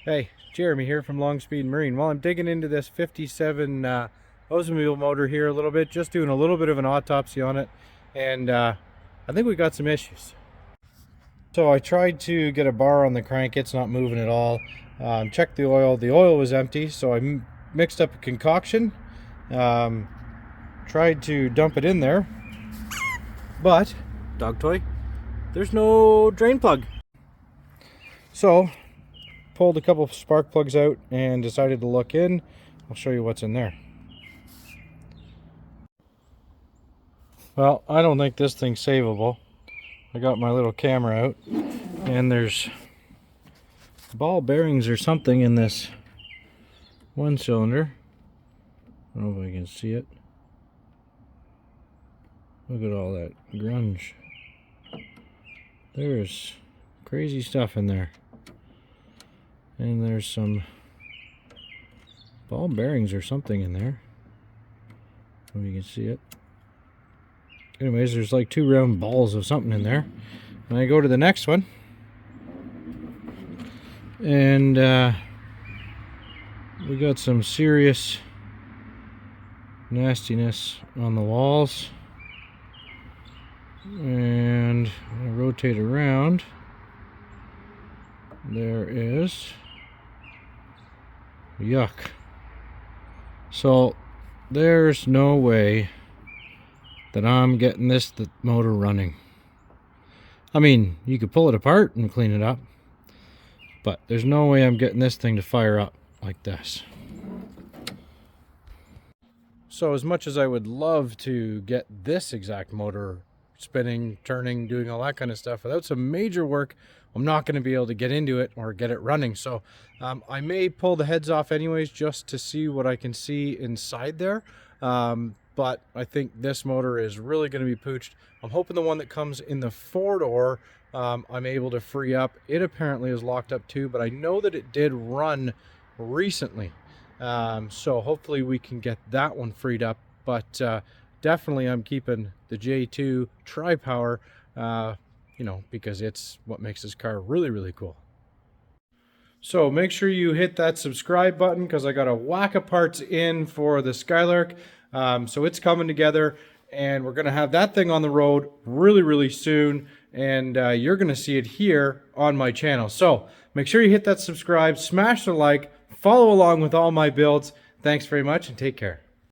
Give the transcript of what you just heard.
Hey, Jeremy here from Long Speed Marine. Well, I'm digging into this 57 Oldsmobile motor here a little bit, just doing a little bit of an autopsy on it, and I think we got some issues. So I tried to get a bar on the crank, it's not moving at all. Checked the oil was empty, so I mixed up a concoction, tried to dump it in there, but, dog toy, there's no drain plug. So pulled a couple of spark plugs out and decided to look in. I'll show you what's in there. Well, I don't think this thing's savable. I got my little camera out and there's ball bearings or something in this one cylinder. I don't know if I can see it. Look at all that grunge. There's crazy stuff in there. And there's some ball bearings or something in there. If you can see it. Anyways, there's like 2 round balls of something in there. And I go to the next one. And we got some serious nastiness on the walls. And I rotate around. There is yuck. So there's no way that I'm getting the motor running. I mean, you could pull it apart and clean it up, but there's no way I'm getting this thing to fire up like this. So as much as I would love to get this exact motor spinning, turning, doing all that kind of stuff, without some major work, I'm not going to be able to get into it or get it running. So I may pull the heads off anyways just to see what I can see inside there. But I think this motor is really going to be pooched. I'm hoping the one that comes in the 4-door I'm able to free up. It apparently is locked up too, but I know that it did run recently. So hopefully we can get that one freed up. But definitely I'm keeping the J2 Tri-Power, you know, because it's what makes this car really, really cool. So make sure you hit that subscribe button because I got a whack of parts in for the Skylark. So it's coming together and we're going to have that thing on the road really, really soon. And you're going to see it here on my channel. So make sure you hit that subscribe, smash the like, follow along with all my builds. Thanks very much and take care.